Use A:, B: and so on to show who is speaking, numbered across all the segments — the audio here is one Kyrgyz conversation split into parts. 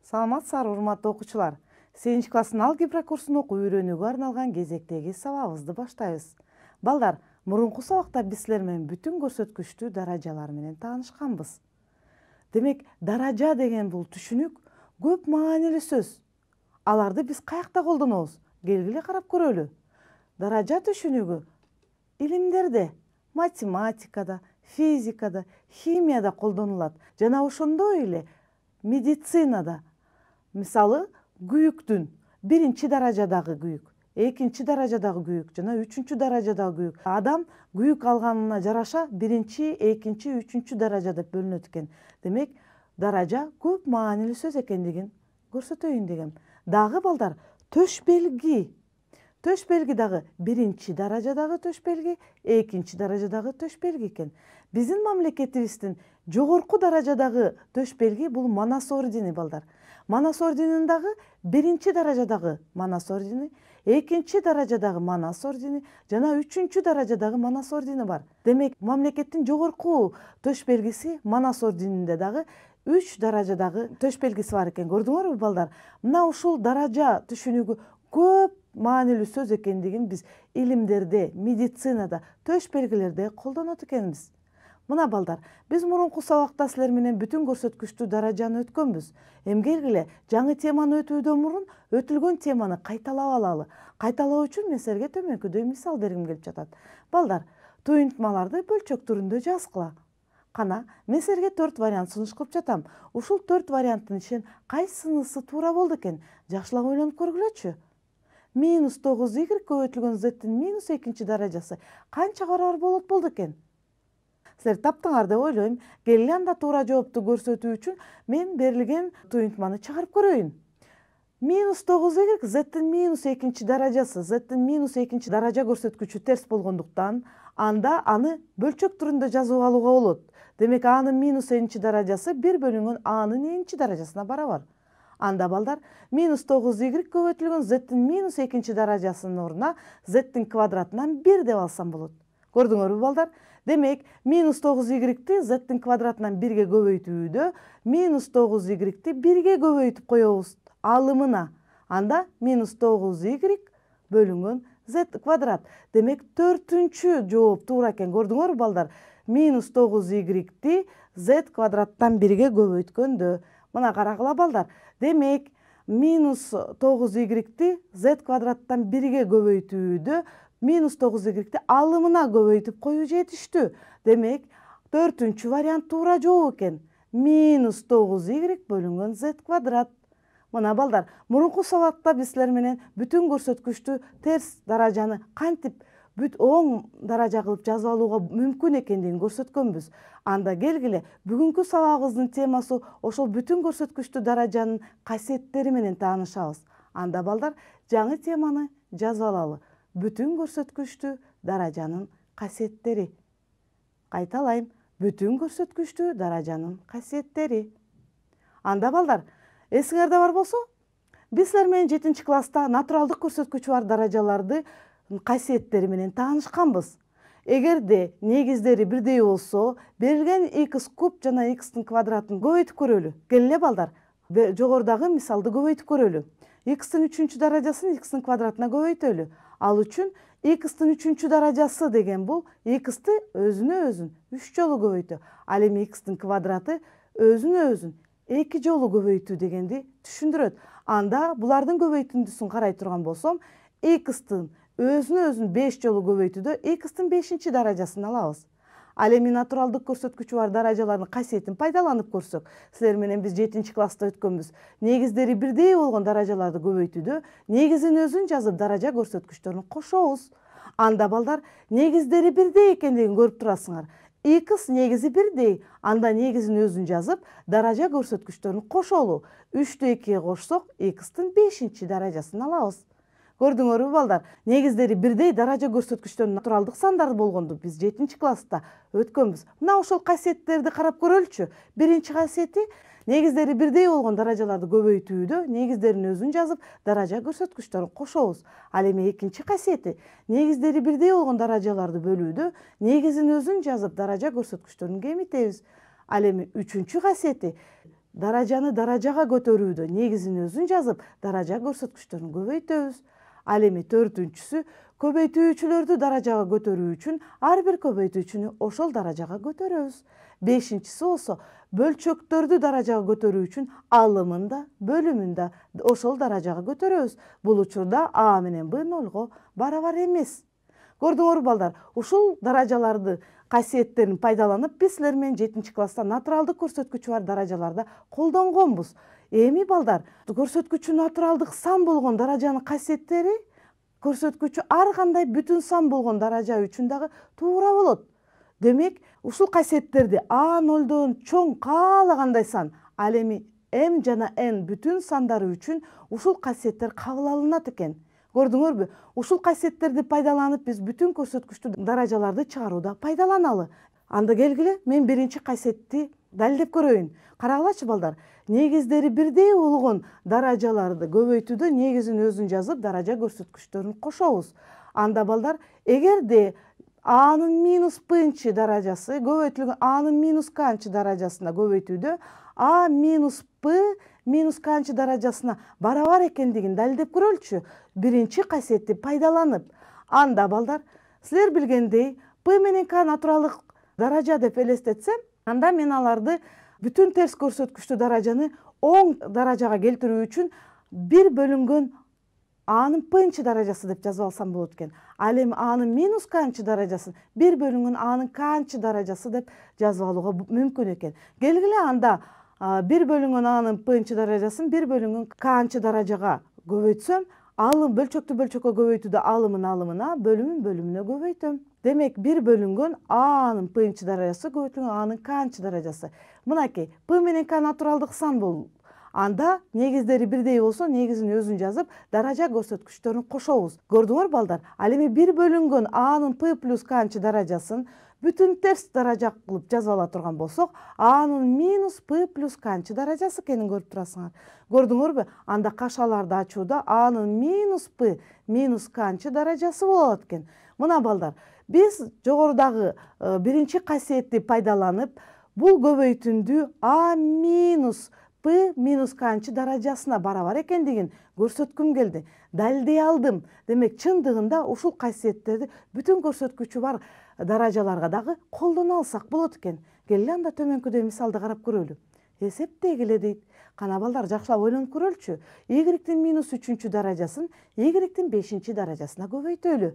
A: Саламатсыздар, урматтуу окуучулар. 8-класстын алгебра курсун окуп үйрөнүүгө арналган кезектеги сабагыбызды баштайбыз. Балдар, мурунку сабакта биз силер менен бүтүн көрсөткүчтүү даражалар менен таанышканбыз. Демек, даража деген бул түшүнүк көп маанилүү сөз. Аларды биз каякта колдонобуз? Келгиле карап көрөлү. Даража түшүнүгү илимдерде, математикада, физикада, химияда колдонулат. Жана ошондой эле медицинада, мисалы, күйүктүн 1-чи даражадагы күйүк, 2-чи даражадагы күйүк жана 3-чү даражадагы күйүк. Адам күйүк алганына жараша 1-чи, 2-чи, 3-чү даража деп бөлүнөт экен. Демек, даража көп маанилүү сөз экендигин көрсөтөйүн дегем. Дагы балдар, төш белги. Төш белги дагы 1-чи даражадагы төш белги, 2-чи даражадагы төш белги экен. Биздин мамлекетибиздин жогорку даражадагы төш белги бул Манас ордени балдар. Манас орденин дагы 1-чи даражадагы Манас ордени, 2-чи даражадагы Манас ордени жана 3-чү даражадагы Манас ордени бар. Демек, мамлекеттин жогорку төш белгиси Манас орденинде дагы 3 даражадагы төш белгиси бар экен. Көрдүңөрбү балдар? Мына ушул даража түшүнүгү көп маанилүү сөз экендигин биз илимдерде, медицинада, төш белгилерде колдонот экенбиз. Мына балдар, биз мурунку сабакта силер менен бүтүн көрсөткүчтүү даражаны өткөнбүз. Эми келгиле, жаңы теманы өтүүдөн мурун өтүлгөн теманы кайталап алалы. Кайталоо үчүн мен силерге төмөнкүдөй мисал бергим келип жатат. Балдар, туюнтмаларды бөлчөк түрүндө жазгыла. Кана, мен силерге 4 вариант сунуш кылып жатам. Ушул 4 варианттын ичинен кайсынысы туура болду экен? Жакшылап ойлонуп көргүлөчү. -9y көбөйтүлгөн z'тин -2-чи даражасы канча барабар болду экен? Силер таптыңар деп ойлойм. Келгиле анда туура жоопту көрсөтүү үчүн мен берилген туюнтманы чыгарып көрөйүн. -9y z'тин -2-чи даражасы, z'тин -2-чи даража көрсөткүчү терс болгондуктан, анда аны бөлчөк түрүндө жазып алууга болот. Демек, a'нын -n-чи даражасы 1 бөлүнгөн a'нын n-чи даражасына барабар. Анда балдар, -9y көбөйтүлгөн z'тин -2-чи даражасынын ордуна z'тин квадратынан 1 деп алсам болот. Көрдүңөрбү балдар? Демек, -9y z'тин квадратынан 1ге көбөйтүүдө -9y 1ге көбөйтүп коебуз алымына. Анда -9y бөлүнгөн z квадрат. Демек, 4-чү жооп туура экен. Көрдүңөрбү балдар? -9y z квадраттан 1ге көбөйткөндө. Мына карагыла балдар. Демек, -9y z квадраттан 1ге көбөйтүүдө -9y алымына көбөйтүп коюу жетиштүү. Демек, 4-чү вариант туура жооп экен. -9y бөлүнгөн z квадрат. Мына балдар, мурунку сабакта биз силер менен бүтүн көрсөткүчтүү терс даражаны кантип оң даража кылып жазып алууга мүмкүн экендигин көрсөткөнбүз. Анда келгиле, бүгүнкү сабагыбыздын темасы ошол бүтүн көрсөткүчтүү даражанын касиеттери менен таанышабыз. Анда балдар, жаңы теманы жазып алалы. Бүтүн көрсөткүчтүү даражанын касиеттери. Кайталайм, бүтүн көрсөткүчтүү даражанын касиеттери. Анда балдар, эсиңерде бар болсо, биз силер менен 7-чи класста натуралдык көрсөткүчү бар даражаларды касиеттери менен таанышканбыз. Эгерде негиздери бирдей болсо, берилген x куб жана x'тин квадратын көбөйтүп көрөлү. Келгиле балдар, жогорудагы мисалды көбөйтүп көрөлү. X'тин 3-чү даражасын x'тин квадратына көбөйтөлү. Ал үчүн x'тин 3-чү даражасы деген бул x'ти өзүнө өзүн 3 жолу көбөйтүү. Ал эми x'тин квадраты өзүнө өзүн 2 жолу көбөйтүү дегенди түшүндүрөт. Анда булардын көбөйтүндүсүн карай турган болсом, x'тин өзүнө өзүн 5 жолу көбөйтүүдө x'тин 5-чи даражасын алабыз. Ал эми натуралдык көрсөткүчү бар даражалардын касиетин пайдаланып көрсөк, силер менен биз 7-чи класста өткөнбүз. Негиздери бирдей болгон даражаларды көбөйтүүдө негизин өзүн жазып даража көрсөткүчтөрүн кошобуз. Анда балдар, негиздери бирдей экендигин көрүп турасыңар. X негизи бирдей, анда негизин өзүн жазып, даража көрсөткүчтөрүн кошолу. 3-тү 2-ге кошсок, x'тин 5-чи даражасын алабыз. Көрдүңөрбү балдар? Негиздери бирдей даража көрсөткүчтөрүн натуралдык сандар болгонду биз 7-чи класста өткөнбүз. Мына ошол касиеттерди карап көрөлүчү. Биринчи касиети, негиздери бирдей болгон даражаларды көбөйтүүдө негиздерин өзүн жазып, даража көрсөткүчтөрүн кошобуз. Ал эми экинчи касиети, негиздери бирдей болгон даражаларды бөлүүдө негизин өзүн жазып, даража көрсөткүчтөрүн кемитебиз. Ал эми үчүнчү касиети, даражаны даражага көтөрүүдө негизин өзүн жазып, даража көрсөткүчтөрүн көбөйтөбүз. Ал эми төртүнчүсү, көбөйтүүчүлөрдү даражага көтөрүү үчүн ар бир көбөйтүүчүнү ошол даражага көтөрөбүз. Бешинчиси болсо, бөлчөктөрдү даражага көтөрүү үчүн алымын да, бөлүмүн да ошол даражага көтөрөбүз. Бул учурда А менен Б нолго барабар эмес. Көрдүңөрбү балдар, ушул даражаларды касиеттерин пайдаланып, биз силер менен 7-класста натуралдык көрсөткүчү бар даражаларда колдонгонбуз. Эми балдар, көрсөткүчү натуралдык сан болгон даражанын касиеттери көрсөткүчү ар кандай бүтүн сан болгон даража үчүн дагы туура болот. Демек, ушул касиеттерди А нолдон чоң каалагандай сан, ал эми М жана N бүтүн сандары үчүн ушул касиеттер кабыл алынат экен. Көрдүңөрбү? Ушул касиеттерди пайдаланып биз бүтүн көрсөткүчтүү даражаларды чыгарууда пайдаланалы. Анда келгиле, мен биринчи касиетти далилдеп көрөйүн. Карагылачы балдар, негиздери бирдей болгон даражаларды көбөйтүүдө негизин өзүн жазып, даража көрсөткүчтөрүн кошобуз. Анда балдар, эгерде A'нын минус P даражасы көбөйтүлгөн A'нын минус K даражасына көбөйтүүдө А минус P минус K даражасына барабар экендигин далилдеп көрөлүчү. Биринчи касиетти пайдаланып. Анда балдар, силер билгендей, P менен K натуралдык даража деп элестетсем, анда мен аларды бүтүн терс көрсөткүчтүү даражаны оң даражага келтирүү үчүн 1 бөлүнгөн A'нын P даражасы деп жазып алсам болот экен. Ал эми A'нын минус K даражасын 1 бөлүнгөн A'нын K даражасы деп жазып алууга мүмкүн экен. Келгиле анда 1 бөлүнгөн A'нын P даражасын 1 бөлүнгөн K даражага көбөйтсөм, алым бөлчөктү бөлчөккө көбөйтүүдө алымын алымына, бөлүмүн бөлүмүнө көбөйтөм. Демек 1 бөлүнгөн A'нын P даражасы көбөйтүлгөн A'нын K даражасы. Мынакей, P менен K натуралдык сан болду. Анда негиздери бирдей болсо, негизин өзүн жазып, даража көрсөткүчтөрүн кошобуз. Көрдүңөр балдар, ал эми 1 бөлүнгөн A'нын P плюс K даражасын бүтүн терс даража кылып жазып ала турган болсок, A'нын минус P плюс K даражасы экенин көрүп турасыңар. Көрдүңөрбү? Анда кашаларды ачууда A'нын минус P минус K даражасы болот экен. Мына балдар, биз жогорудагы биринчи касиетти пайдаланып, бул көбөйтүндү А минус P минус K даражасына барабар экендигин көрсөткүм келди. Далилдей алдым. Демек, чындыгында ушул касиеттерди бүтүн көрсөткүчү бар даражаларга дагы колдоно алсак болот экен. Келе анда төмөнкүдөй мисалды карап көрөлү. Эсептегиле дейт. Кана балдар, жакшылап ойлонуп көрөлчү. Y-тин минус 3 даражасын Y-тин 5 даражасына көбөйтөлү.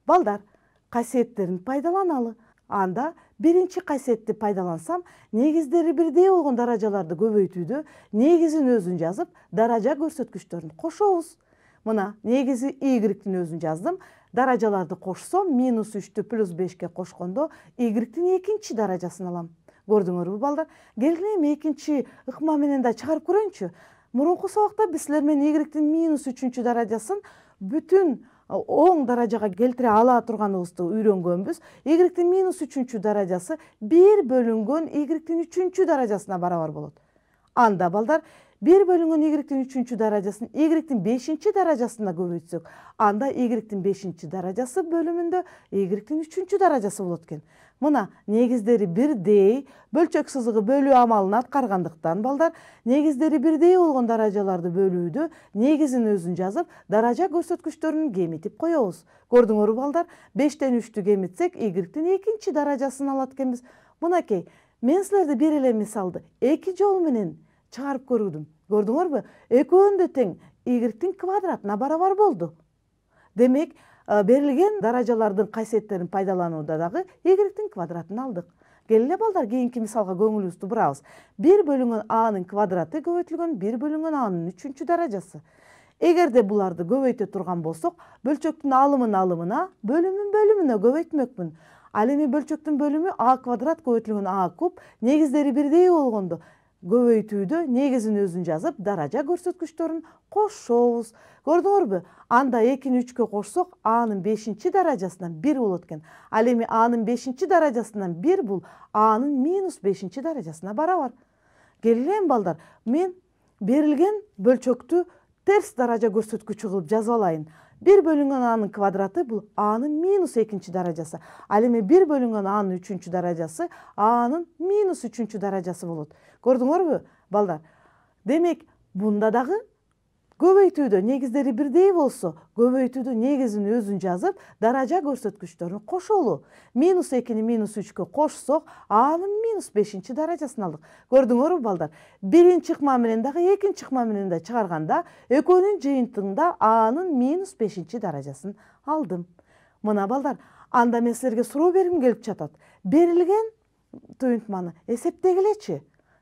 A: Балдар, касиеттерин пайдаланалы. Анда биринчи касиетти пайдалансам, негиздери бирдей болгон даражаларды көбөйтүүдө негизин өзүн жазып, даража көрсөткүчтөрүн кошобуз. Мына, негизи Y-тин өзүн жаздым. Даражаларды кошсом, минус 3-тү плюс 5-ке кошкондо Y-тин экинчи даражасын алам. Көрдүңөрбү балдар? Келгиле эми экинчи ыкма менен да чыгарып көрөйүнчү. Мурунку сабакта биз силер менен Y-тин минус 3 даражасын бүтүн оң даражага келтире ала турганыбызды үйрөнгөнбүз. Y-тин минус 3 даражасы 1 бөлүнгөн Y-тин 3 даражасына барабар болот. Анда балдар, 1 бөлүнгөн Y-тин 3 даражасын Y-тин 5 даражасына көбөйтсөк, анда Y-тин 5 даражасы бөлүмүндө Y-тин 3 даражасы болот экен. Мына, негиздери бирдей, бөлчөк сызыгы бөлүү амалын аткаргандыктан балдар, негиздери бирдей болгон даражаларды бөлүүдө негизин өзүн жазып, даража көрсөткүчтөрүн кемитип коебуз. Көрдүңөрбү балдар? 5тен 3-тү кемитсек, Y-тин экинчи даражасын алат экенбиз. Мынакей, мен силерди бир эле мисалды 2 жол менен чыгарып көрдүм. Көрдүңөрбү? Экөөндө тең Y-тин квадратына барабар болду. Демек, берилген даражалардын касиеттерин пайдаланууда дагы Y-тин квадратын алдык. Келе балдар, кийинки мисалга көңүлүбүздү бурабыз. 1 бөлүнгөн A'нын квадраты көбөйтүлгөн 1 бөлүнгөн A'нын 3 даражасы. Эгерде буларды көбөйтө турган болсок, бөлчөктүн алымын алымына, бөлүмүн бөлүмүнө көбөйтмөкмүн. Ал эми бөлчөктүн бөлүмү А квадрат көбөйтүлгөн А куб, негиздери бирдей болгондо көбөйтүүдө негизин өзүн жазып, даража көрсөткүчтөрүн кошобуз. Көрдүңөрбү? Анда 2-ни 3-кө кошсок, A'нын 5 даражасынан 1 болот экен. Ал эми A'нын 5 даражасынан 1 бул A'нын минус 5 даражасына барабар. Келем балдар, мен берилген бөлчөктү терс даража көрсөткүчү кылып жазып алайын. 1 бөлүнгөн A'нын квадраты бул A'нын минус 2 даражасы. Ал эми 1 бөлүнгөн A'нын 3 даражасы A'нын минус 3 даражасы болот. Көрдүңөрбү? балдар. Демек бунда дагы көбөйтүүдө негиздери бирдей болсо, көбөйтүүдө негизин өзүн жазып, даража көрсөткүчтөрүн кошолу. -2-ни -3кө кошсок, анын -5 даражасын алдык. Көрдүңөрбү балдар? Биринчи ыкма менен дагы экинчи ыкма менен да чыгарганда, экөөнүн жыйынтыгында анын -5 даражасын алдым. Мына балдар, анда мен силерге суроо бергим келип жатат. Берилген туюнтманы эсептегилечи.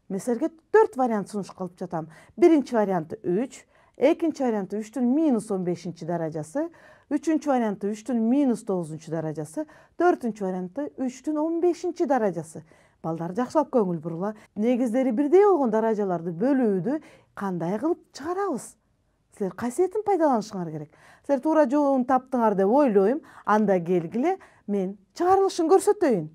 A: Мен силерге 4 вариант сунуш кылып жатам. Биринчи варианты 3, экинчи варианты 3-түн -15 даражасы, үчүнчү варианты 3-түн -9 даражасы, төртүнчү варианты 3-түн 15 даражасы. Балдар, жакшылап көңүл бурула. Негиздери бирдей болгон даражаларды бөлүүдү кандай кылып чыгарабыз? Силер кайсетин пайдаланышыңар керек. Силер туура жолун таптыңар деп ойлойм. Анда келгиле мен чыгарылышын көрсөтөйүн.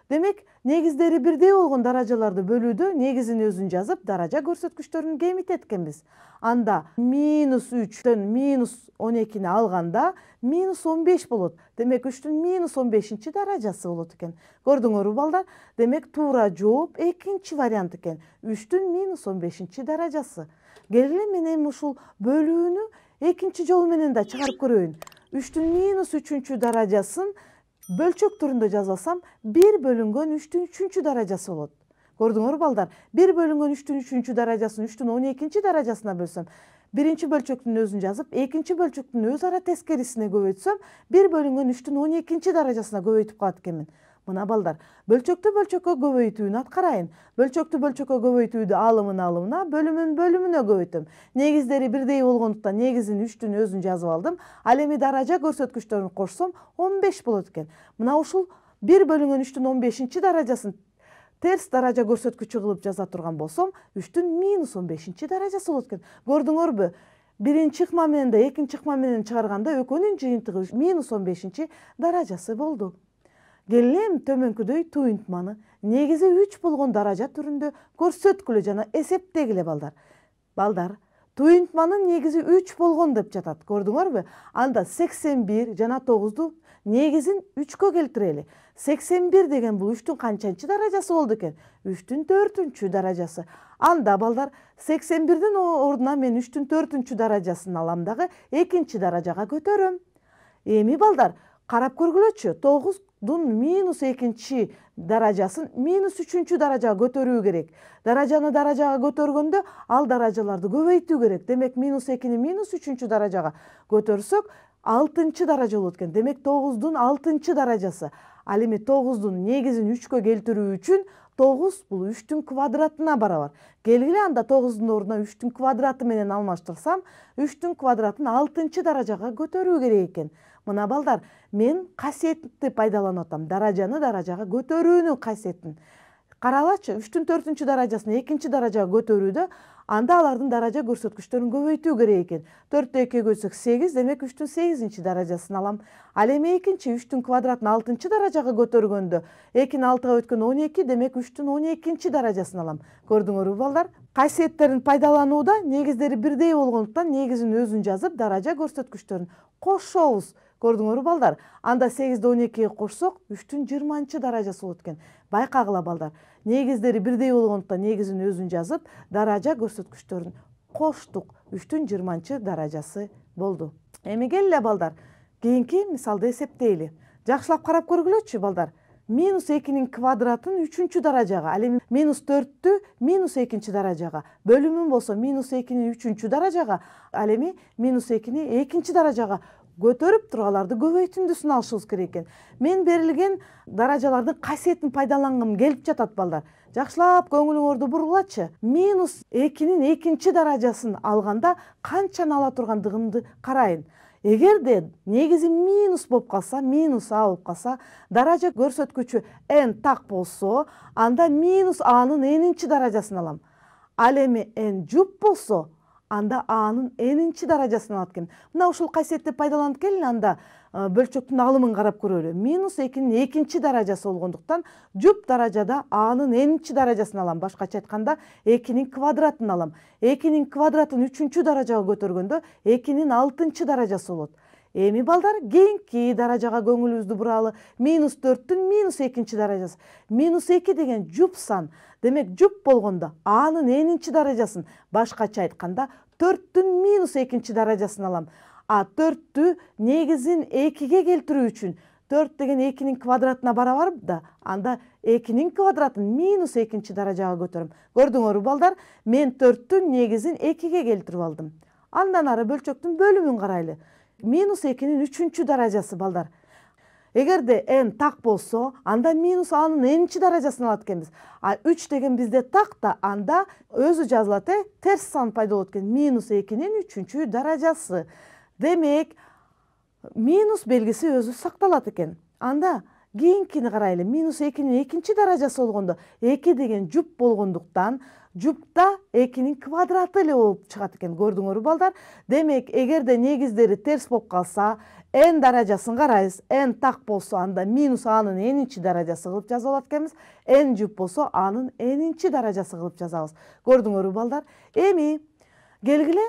A: Демек, негиздери бирдей болгон даражаларды бөлүүдө негизин өзүн жазып, даража көрсөткүчтөрүн кемитет экенбиз. Анда -3-төн -12-ни алганда -15 болот. Демек 3-түн -15 даражасы болот экен. Көрдүңөрбү балдар? Демек туура жооп экинчи вариант экен. 3-түн -15 даражасы. Келгиле мен эми ушул бөлүүнү экинчи жол менен да чыгарып көрөйүн. 3-түн -3 даражасын бөлчөк түрүндө жазсам, 1 бөлүнгөн 3-түн 3 даражасы болот. Көрдүңөрбү балдар? 1 бөлүнгөн 3-түн 3 даражасын 3-түн 12 даражасына бөлсөм, биринчи бөлчөктүн өзүн жазып, экинчи бөлчөктүн өз ара тескерисине көбөйтсөм, 1 бөлүнгөн 3-түн 12 даражасына көбөйтүп калат экенмин. Мына балдар, бөлчөктү бөлчөккө көбөйтүүнү аткарайын. Бөлчөктү бөлчөккө көбөйтүүдү алымына, бөлүмүнө көбөйтөм. Негиздери бирдей болгондуктан негизин 3-түн өзүн жазып алдым. Ал эми даража көрсөткүчтөрүн кошсом 15 болот экен. Мына ушул 1 бөлүнгөн 3-түн 15 даражасын терс даража көрсөткүчү кылып жаза турган болсом, 3-түн -15 даражасы болот экен. Көрдүңөрбү? Биринчи ыкма менен да экинчи ыкма менен чыгарганда экөөнүн жыйынтыгы -15 даражасы болду. Келгиле эми төмөнкүдөй туюнтманы негизи 3 болгон даража түрүндө көрсөткүлө жана эсептегиле балдар. Балдар, туюнтманын негизи 3 болгон деп жатат. Көрдүңөрбү? Анда 81 жана 9-ду негизин 3кө келтирели. 81 деген бул 3-түн канчанчы даражасы болду экен? 3-түн 4 даражасы. Анда балдар, 81-дин ордуна мен 3-түн 4 даражасын алам дагы экинчи даражага көтөрөм. Эми балдар, карап көргүлөчү, 9-дун -2 даражасын -3 даражага көтөрүү керек. Даражаны даражага көтөргөндө ал даражаларды көбөйтүү керек. Демек -2-ни -3 даражага көтөрсөк, 6 даража болот экен. Демек 9-дун 6 даражасы. Ал эми 9-дун негизин 3кө келтирүү үчүн 9 бул 3-түн квадратына барабар. Келгиле анда 9-дун ордуна 3-түн квадраты менен алмаштырсам, 3-түн квадратын 6 даражага көтөрүү керек экен. Мына балдар, мен касиетти пайдаланып атам. Даражаны даражага көтөрүүнүн касиетин. Каралачы, 3-түн 4 даражасын экинчи даражага көтөрүүдө анда алардын даража көрсөткүчтөрүн көбөйтүү керек экен. 4-тө 2 бөлсөк 8, демек 3-түн 8 даражасын алам. Ал эми экинчи 3-түн квадратын 6 даражага көтөргөндө 2-ни 6-га өткөн 12, демек 3-түн 12 даражасын алам. Көрдүңөрбү балдар? Касиеттерин пайдаланууда негиздери бирдей болгондуктан негизин өзүн жазып, даража көрсөткүчтөрүн кошобуз. Көрдүңөрбү балдар? Анда 8-ди 12-ге кошсок, 3-түн 20 даражасы болот экен. Байкагыла балдар. Негиздери бирдей болгондуктан негизин өзүн жазып, даража көрсөткүчтөрүн коштук. 3-түн 20 даражасы болду. Эми келгиле балдар, кийинки мисалды эсептейли. Жакшылап карап көргүлөчү балдар. -2-нин квадратын 3 даражага, ал эми -4-тү -2 даражага, бөлүмүн болсо -2-ни 3 даражага, ал эми -2-ни 2 даражага көтөрүп тургаларды көбөйтүндүсүн алышыбыз керек экен. Мен берилген даражалардын касиетин пайдалангым келип жатат балдар. Жакшылап көңүлүңөрдү бургулачы. -2-нин 2 даражасын алганда канчаны ала тургандыгымды карайын. Эгерде негизи минус болуп калса, минус а болуп калса, даража көрсөткүчү n так болсо, анда минус анын n-чи даражасын алам. Ал эми n жуп болсо, анда анын n-чи даражасын алат экен. Мына ушул касиетти пайдаланып келин, анда бөлчөктүн алымын карап көрөлү. -2-нин 2 даражасы болгондуктан жуп даражада анын n-чи даражасын алам. Башкача айтканда 2-нин квадратын алам. 2-нин квадратын 3 даражага көтөргөндө 2-нин 6 даражасы болот. Эми балдар кийинки даражага көңүлүбүздү буралы. -4-түн -2 даражасы. -2 деген жуп сан. Демек жуп болгондо анын энинчи даражасын, башкача айтканда 4-түн -2 даражасын алам. А 4-тү негизин 2ге келтирүү үчүн 4 деген 2-нин квадратына барабар да, анда 2-нин квадратын -2 даражага көтөрөм. Көрдүңөрбү балдар? Мен 4-түн негизин 2ге келтирип алдым. Андан ары бөлчөктүн бөлүмүн карайлы. -2-нин 3-чү даражасы балдар. Эгерде n так болсо, анда минус анын n-чи даражасын алат экенбиз. А 3 деген бизде так да, анда өзү жазылат, терс сан пайда болот экен. -2-нин 3-чү даражасы. Демек, минус белгиси өзү сакталат экен. Анда кийинкини карайлы. -2-нин 2-чи даражасы болгондо 2 деген жуп болгондуктан жупта 2-нин квадраты эле болуп чыгат экен. Көрдүңөрбү балдар? Демек, эгерде негиздери терс болуп калса, n даражасын карайбыз. n так болсо, анда минус анын n-чи даражасы кылып жазып алат экенбиз. n жуп болсо, анын n-чи даражасы кылып жазабыз. Көрдүңөрбү балдар? Эми келгиле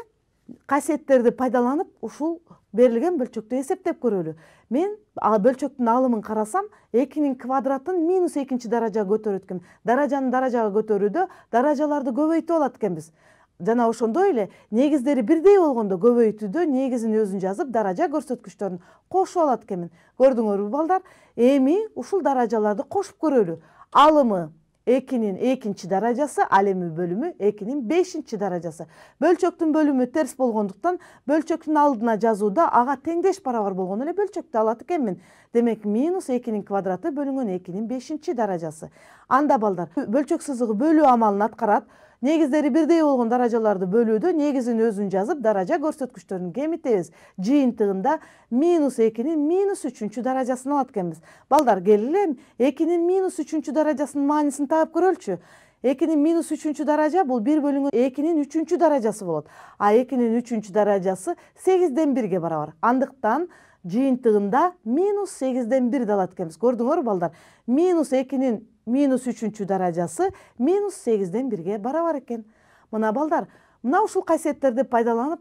A: касиеттерди пайдаланып ушул берилген бөлчөктү эсептеп көрөлү. Мен бөлчөктүн алымын карасам, 2-нин квадратын -2 даражага көтөрөт экен. Даражаны даражага көтөрүүдө даражаларды көбөйтүп алат экенбиз. Жана ошондой эле негиздери бирдей болгондо көбөйтүүдө негизин өзүн жазып, даража көрсөткүчтөрүн кошуп алат экенмин. Көрдүңөрбү балдар? Эми ушул даражаларды кошуп көрөлү. Алымы 2-нин 2-чи даражасы, ал эми бөлүмү 2-нин 5-чи даражасы. Бөлчөктүн бөлүмү терс болгондуктан бөлчөктүн алдына жазууда ага теңдеш барабар болгон эле бөлчөктү алат экенмин. Демек, -2-нин квадраты бөлүнгөн 2-нин 5-чи даражасы. Анда балдар, бөлчөк сызыгы бөлүү амалын аткарат. Негиздери бирдей болгон даражаларды бөлүүдө негизин өзүн жазып, даража көрсөткүчтөрүн кемитебиз. Жыйынтыгында -2-нин -3-чү даражасын алат экенбиз. Балдар, келгиле 2-нин -3-чү даражасынын маанисин таап көрөлчү. 2-нин -3-чү даража бул 1 бөлүнгөн 2-нин 3-чү даражасы болот. А 2-нин 3-чү даражасы 8ден 1ге барабар. Андыктан жыйынтыгында -8ден 1 алат экенбиз. Көрдүңөрбү балдар? -2-нин -3-чү даражасы -8ден 1ге барабар экен. Мына балдар, мына ушул касиеттерди пайдаланып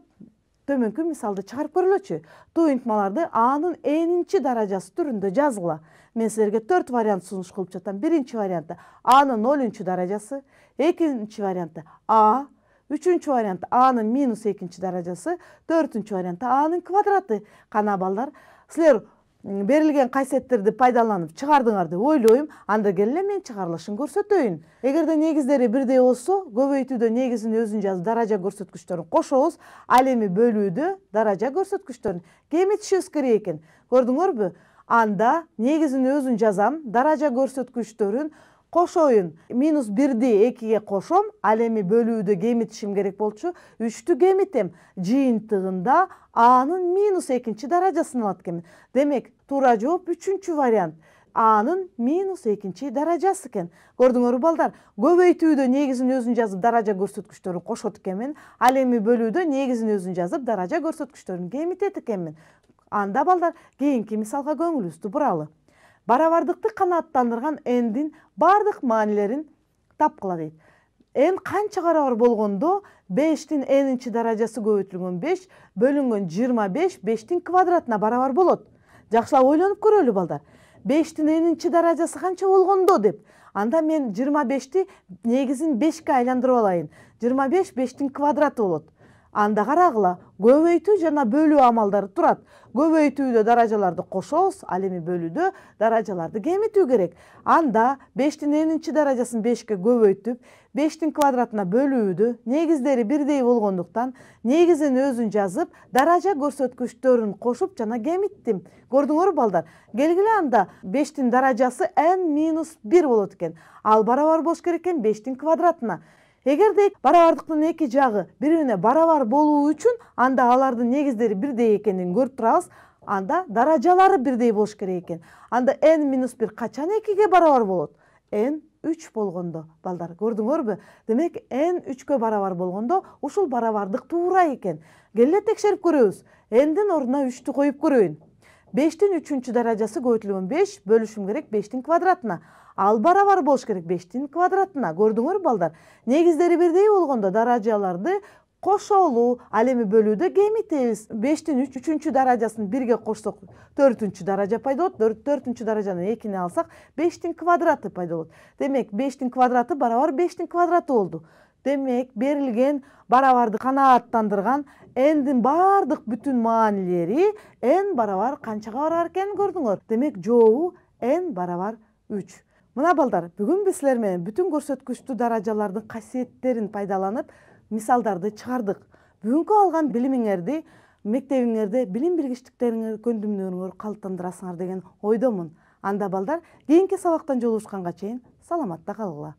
A: төмөнкү мисалды чыгарып көрөлөчү. Туйунтмаларды анын n-чи даражасы түрүндө жазгыла. Мен силерге 4 вариант сунуш кылып жатам. Биринчи варианты анын 0-чу даражасы, экинчи варианты а, үчүнчү варианты анын -2-чи даражасы, төртүнчү варианты анын квадраты. Кана балдар, силер берилген касиеттерди пайдаланып чыгардыңар деп ойлойм. Анда келе мен чыгарылышын көрсөтөйүн. Эгерде негиздери бирдей болсо, көбөйтүүдө негизин өзүн жазып, даража көрсөткүчтөрүн кошобуз. Ал эми бөлүүдө даража көрсөткүчтөрүн кемитишибиз керек экен. Көрдүңөрбү? Анда негизин өзүн жазам, даража көрсөткүчтөрүн кошоюн. -1-ди 2ге кошом, ал эми бөлүүдө кемитишим керек болчу. 3-тү кемитем. Жыйынтыгында анын -2-чи даражасын алат экенмин. Демек, туура жооп 3-чү вариант. Анын -2-чи даражасы экен. Көрдүңөрбү балдар? Көбөйтүүдө негизин өзүн жазып, даража көрсөткүчтөрүн кошот экенмин. Ал эми бөлүүдө негизин өзүн жазып, даража көрсөткүчтөрүн кемитет экенмин. Анда балдар, кийинки мисалга көңүлүбүздү буралы. Барабардыкты канааттандырган n-дин бардык маанилерин тапкыла дейт. n канча барабар болгондо 5-тин n-чи даражасы көбөйтүлгөн 5 бөлүнгөн 25 5-тин квадратына барабар болот. Жакшылап ойлонуп көрөлү балдар. 5-тин n-чи даражасы канча болгондо деп. Анда мен 25-ти негизин 5ке айландырып алайын. 25 5-тин квадраты болот. Анда карагыла, көбөйтүү жана бөлүү амалдары турат. Көбөйтүүдө даражаларды кошобуз, ал эми бөлүүдө даражаларды кемитүү керек. Анда 5-тин n-чи даражасын 5ке көбөйтүп, 5-тин квадратына бөлүүдө негиздери бирдей болгондуктан негизин өзүн жазып, даража көрсөткүчтөрүн кошуп жана кемиттим. Көрдүңөрбү балдар? Келгиле анда 5-тин даражасы n-1 болот экен. Ал барабар болуш керек экен 5-тин квадратына. Эгерде барабардыктын эки жагы бири-бирине барабар болуу үчүн, анда алардын негиздери бирдей экенин көрүп турабыз. Анда даражалары бирдей болуш керек экен. Анда n-1 качан 2ге барабар болот? n 3 болгондо. Балдар, көрдүңөрбү? Демек, n 3кө барабар болгондо ушул барабардык туура экен. Келе текшерип көрөбүз. n-дин ордуна 3-тү коюп көрөйүн. 5-тин 3-чү даражасы көбөйтүлгөн 5 бөлүшүм керек 5-тин квадратына. Ал барабар болуш керек 5-тин квадратына. Көрдүңөр балдар? Негиздери бирдей болгондо даражаларды кошолуу, ал эми бөлүүдө кемитебиз. 5тин 3 даражасын бирге кошсок 4 даража пайда болот. 4 даражанын 2-ни алсак 5тин квадраты пайда болот. Демек 5тин квадраты барабар 5тин квадраты болду. Демек берилген барабарды канааттандырган n'дин баардык бүтүн маанилери n барабар канчага барабар экенин көрдүңөр. Демек жообу n барабар 3. Мына балдар, бүгүн биз силер менен бүтүн көрсөткүчтүү даражалардын касиеттерин пайдаланып мисалдарды чыгардык. Бүгүнкү алган билимиңерди мектебиңерде билим билгичтиктериңер көндүмдөрүңөр калыптандырасыңар деген ойдомун. Анда балдар, кийинки сабактан жолугушканга чейин саламатта калгыла.